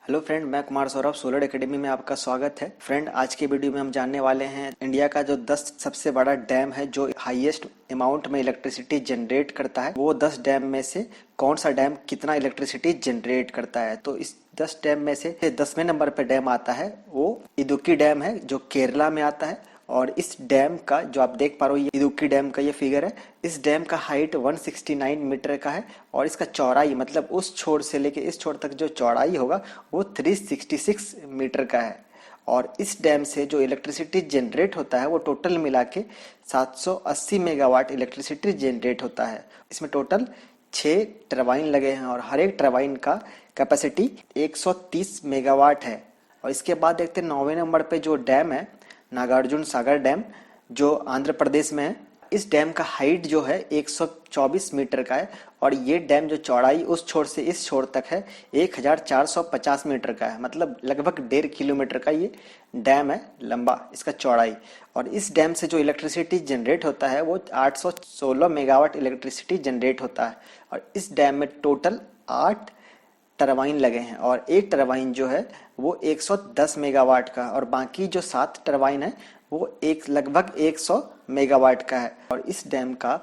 Hello friend, मैं Kumar Saurabh solar academy में आपका स्वागत है। फ्रेंड, आज के वीडियो में हम जानने वाले हैं इंडिया का जो 10 सबसे बड़ा डैम है जो हाईएस्ट अमाउंट में इलेक्ट्रिसिटी जनरेट करता है, वो 10 डैम में से कौन सा डैम कितना इलेक्ट्रिसिटी जनरेट करता है। तो इस 10 डैम में से 10वें नंबर पे डैम आता है, वो इदुक्की डैम है जो केरला में आता है। और इस डैम का जो आप देख पा रहे हो, ये इदुक्की डैम का ये फिगर है। इस डैम का हाइट 169 मीटर का है और इसका चौड़ाई मतलब उस छोर से लेके इस छोर तक जो चौड़ाई होगा वो 366 मीटर का है। और इस डैम से जो इलेक्ट्रिसिटी जनरेट होता है वो टोटल मिला के 780 मेगावाट इलेक्ट्रिसिटी जनरेट होता है। इसमें टोटल 6 टरबाइन लगे हैं और हर एक टरबाइन का कैपेसिटी 130 मेगावाट है। और इसके बाद देखते हैं 9वें नंबर पे जो डैम है, नागार्जुन सागर डैम, जो आंध्र प्रदेश में है। इस डैम का हाइट जो है 124 मीटर का है और ये डैम जो चौड़ाई उस छोर से इस छोर तक है 1450 मीटर का है, मतलब लगभग 1.5 किलोमीटर का ये डैम है लंबा इसका चौड़ाई। और इस डैम से जो इलेक्ट्रिसिटी जनरेट होता है वो 816 मेगावाट इलेक्ट्रिसिटी जनरेट होता है। और इस डैम में टोटल 8 टरबाइन लगे हैं और एक टरबाइन जो है वो 110 मेगावाट का और बाकी जो 7 टरबाइन है वो एक लगभग 100 मेगावाट का है। और इस डैम का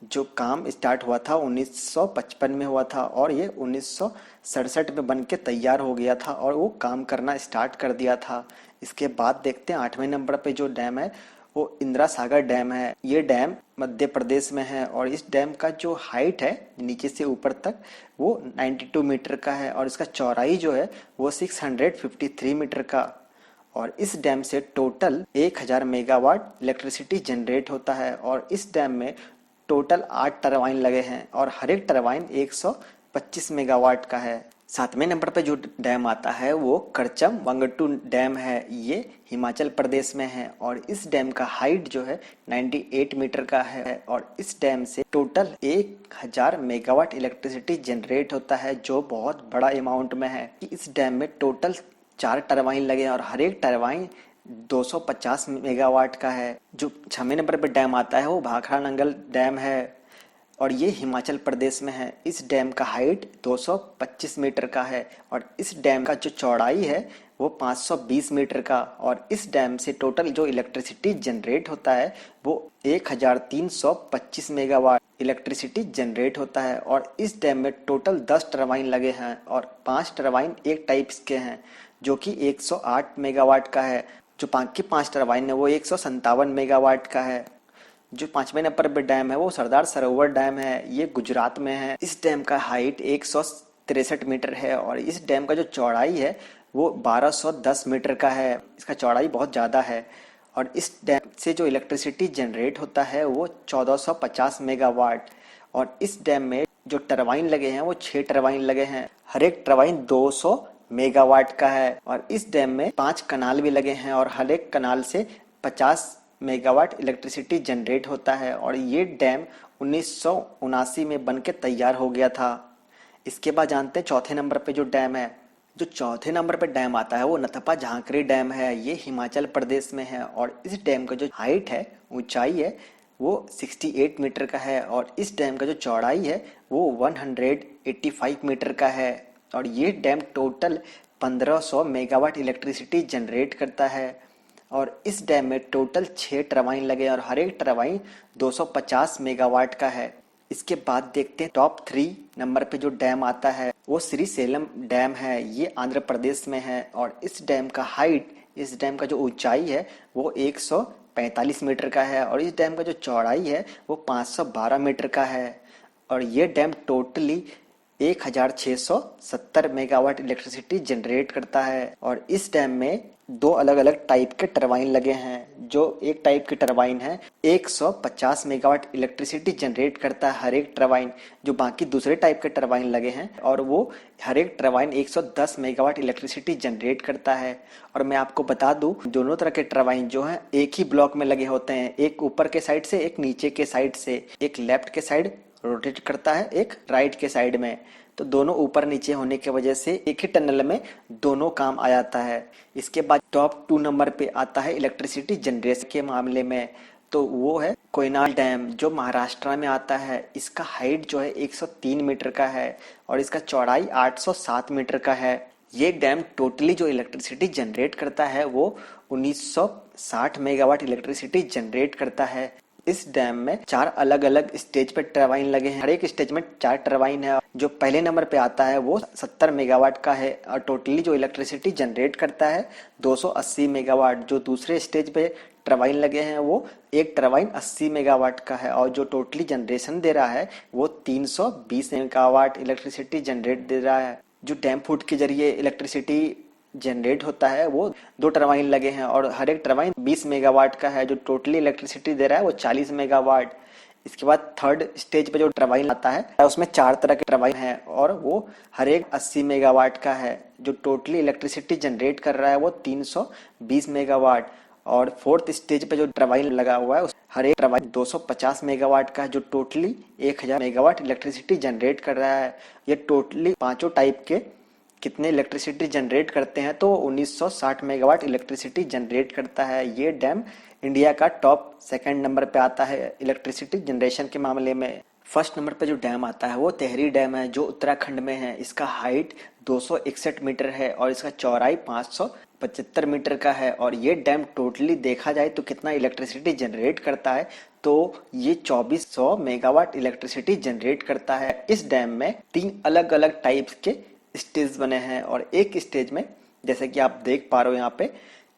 जो काम स्टार्ट हुआ था 1955 में हुआ था और ये 1967 में बन के तैयार हो गया था और वो काम करना स्टार्ट कर दिया था। इसके बाद देखते हैं 8वें नंबर पे जो डैम है वो इंदिरा सागर डैम है। ये डैम मध्य प्रदेश में है और इस डैम का जो हाइट है नीचे से ऊपर तक वो 92 मीटर का है और इसका चौड़ाई जो है वो 653 मीटर का। और इस डैम से टोटल 1000 मेगावाट इलेक्ट्रिसिटी जनरेट होता है और इस डैम में टोटल 8 टरबाइन लगे हैं और हर एक टरबाइन 125 मेगावाट का है। 7वें नंबर पे जो डैम आता है वो करचम वांगटू डैम है। ये हिमाचल प्रदेश में है और इस डैम का हाइट जो है 98 मीटर का है और इस डैम से टोटल 1000 मेगावाट इलेक्ट्रिसिटी जनरेट होता है, जो बहुत बड़ा अमाउंट में है। इस डैम में टोटल 4 टरबाइन लगे हैं और हर एक टरबाइन 250 मेगावाट का है। जो 6वें नंबर पे डैम आता है वो भाखड़ा नंगल डैम है और ये हिमाचल प्रदेश में है। इस डैम का हाइट 225 मीटर का है और इस डैम का जो चौड़ाई है वो 520 मीटर का। और इस डैम से टोटल जो इलेक्ट्रिसिटी जनरेट होता है वो 1325 मेगावाट इलेक्ट्रिसिटी जनरेट होता है। और इस डैम में टोटल 10 टरबाइन लगे हैं और 5 टरबाइन एक टाइप के हैं जो कि 108 मेगावाट का है। जो बाकी 5 टरबाइन है वो 157 मेगावाट का है। जो 5वें नंबर पे डैम है वो सरदार सरोवर डैम है, ये गुजरात में है। इस डैम का हाइट 163 मीटर है और इस डैम का जो चौड़ाई है वो 1210 मीटर का है। इसका चौड़ाई बहुत ज़्यादा है और इस डैम से जो इलेक्ट्रिसिटी जनरेट होता है वो 1450 मेगावाट। और इस डैम में जो टरबाइन लगे हैं वो 6 टरबाइन लगे हैं, हर एक टरबाइन 200 मेगावाट का है। और इस डैम में 5 कनाल भी लगे हैं और हर एक कनाल से 50 मेगावाट इलेक्ट्रिसिटी जनरेट होता है। और ये डैम 1979 में बन के तैयार हो गया था। इसके बाद जानते हैं चौथे नंबर पे जो डैम है। जो चौथे नंबर पे डैम आता है वो नथपा झांकरी डैम है, ये हिमाचल प्रदेश में है। और इस डैम का जो हाइट है, ऊंचाई है, वो 68 मीटर का है और इस डैम का जो चौड़ाई है वो 185 मीटर का है। और ये dam total 1500 megawatt electricity generate करता है। और इस डैम में टोटल 6 टरबाइन लगे और हर एक टरबाइन 250 मेगावाट का है। इसके बाद देखते हैं टॉप 3 नंबर पे जो डैम आता है वो श्री सेलम डैम है, ये आंध्र प्रदेश में है। और इस डैम का हाइट, इस डैम का जो ऊंचाई है वो 145 मीटर का है और इस डैम का जो चौड़ाई है वो 512 मीटर का है। और ये dam totally 1670 megawatt electricity generate करता है। और इस डैम में 2 अलग अलग टाइप के टरबाइन लगे हैं। जो एक टाइप की टरबाइन है 150 मेगावाट इलेक्ट्रिसिटी जनरेट करता है हर एक टरबाइन। जो बाकी दूसरे टाइप के टरबाइन लगे हैं और वो हर एक टरबाइन 110 मेगावाट इलेक्ट्रिसिटी जनरेट करता है। और मैं आपको बता दूं, दोनों तरह के टरबाइन जो हैं एक ही ब्लॉक में लगे होते हैं, एक ऊपर के साइड से, एक नीचे के साइड से, एक लेफ्ट के साइड रोटेट करता है, एक राइट के साइड में। तो दोनों ऊपर नीचे होने की वजह से एक ही टनल में दोनों काम आ जाता है। इसके बाद टॉप 2 नंबर पे आता है इलेक्ट्रिसिटी जनरेशन के मामले में, तो वो है कोयना डैम जो महाराष्ट्र में आता है। इसका हाइट जो है 103 मीटर का है और इसका चौड़ाई 807 मीटर का है। ये डैम टोटली जो इलेक्ट्रिसिटी जनरेट करता है वो 1960 मेगावाट इलेक्ट्रिसिटी जनरेट करता है। इस डैम में 4 अलग अलग स्टेज पे टरबाइन लगे हैं। हर एक स्टेज में 4 टरबाइन है। जो पहले नंबर पे आता है वो 70 मेगावाट का है और टोटली जो इलेक्ट्रिसिटी जनरेट करता है 280 मेगावाट। जो दूसरे स्टेज पे टरबाइन लगे हैं वो एक टरबाइन 80 मेगावाट का है और जो टोटली जनरेशन दे रहा है वो 320 मेगावाट इलेक्ट्रिसिटी जनरेट दे रहा है। जो डैम फूट के जरिए इलेक्ट्रिसिटी जनरेट होता है वो 2 टरबाइन लगे हैं और हर एक टरबाइन 20 मेगावाट का है। जो टोटली इलेक्ट्रिसिटी दे रहा है वो 40 मेगावाट। इसके बाद थर्ड स्टेज पे जो टरबाइन आता है उसमें 4 तरह के टरबाइन है और वो हर एक 80 मेगावाट का है। जो टोटली इलेक्ट्रिसिटी जनरेट कर रहा है वो 320 मेगावाट। और फोर्थ स्टेज पे जो टरबाइन लगा हुआ है हर एक टरबाइन 250 मेगावाट का है जो टोटली 1000 मेगावाट इलेक्ट्रिसिटी जनरेट कर रहा है। ये टोटली पांचों टाइप के कितने इलेक्ट्रिसिटी जनरेट करते हैं तो 1960 मेगावाट इलेक्ट्रिसिटी जनरेट करता है। ये डैम इंडिया का टॉप सेकंड नंबर पे आता है इलेक्ट्रिसिटी जनरेशन के मामले में। फर्स्ट नंबर पे जो डैम आता है वो टेहरी डैम है जो उत्तराखंड में है। इसका हाइट 261 मीटर है और इसका चौड़ाई 575 मीटर का है। और ये डैम टोटली देखा जाए तो कितना इलेक्ट्रिसिटी जनरेट करता है तो ये 2400 मेगावाट इलेक्ट्रिसिटी जनरेट करता है। इस डैम में 3 अलग अलग टाइप्स के स्टेज बने हैं और एक स्टेज में जैसे कि आप देख पा रहे हो यहाँ पे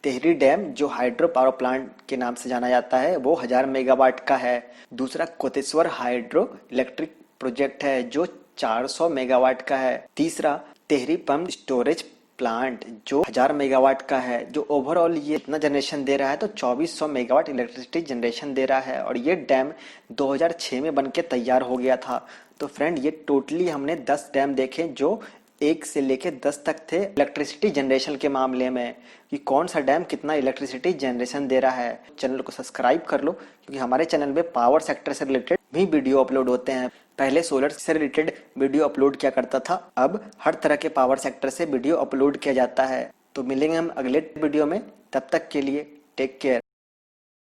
टेहरी डैम जो हाइड्रो पावर प्लांट के नाम से जाना जाता है वो 1000 मेगावाट का है। दूसरा कोतेश्वर हाइड्रो इलेक्ट्रिक प्रोजेक्ट है जो 400 मेगावाट का है। तीसरा टेहरी पंप स्टोरेज प्लांट जो 1000 मेगावाट का है। जो ओवरऑल ये इतना जनरेशन दे रहा है तो 2400 मेगावाट इलेक्ट्रिसिटी जनरेशन दे रहा है। और ये डैम 2006 में बनके तैयार हो गया था। तो फ्रेंड ये टोटली हमने 10 डैम देखे जो 1 से लेके 10 तक थे इलेक्ट्रिसिटी जनरेशन के मामले में कि कौन सा डैम कितना इलेक्ट्रिसिटी जनरेशन दे रहा है। चैनल को सब्सक्राइब कर लो क्योंकि हमारे चैनल में पावर सेक्टर से रिलेटेड भी वीडियो अपलोड होते हैं। पहले सोलर से रिलेटेड वीडियो अपलोड किया करता था, अब हर तरह के पावर सेक्टर से वीडियो अपलोड किया जाता है। तो मिलेंगे हम अगले वीडियो में, तब तक के लिए टेक केयर।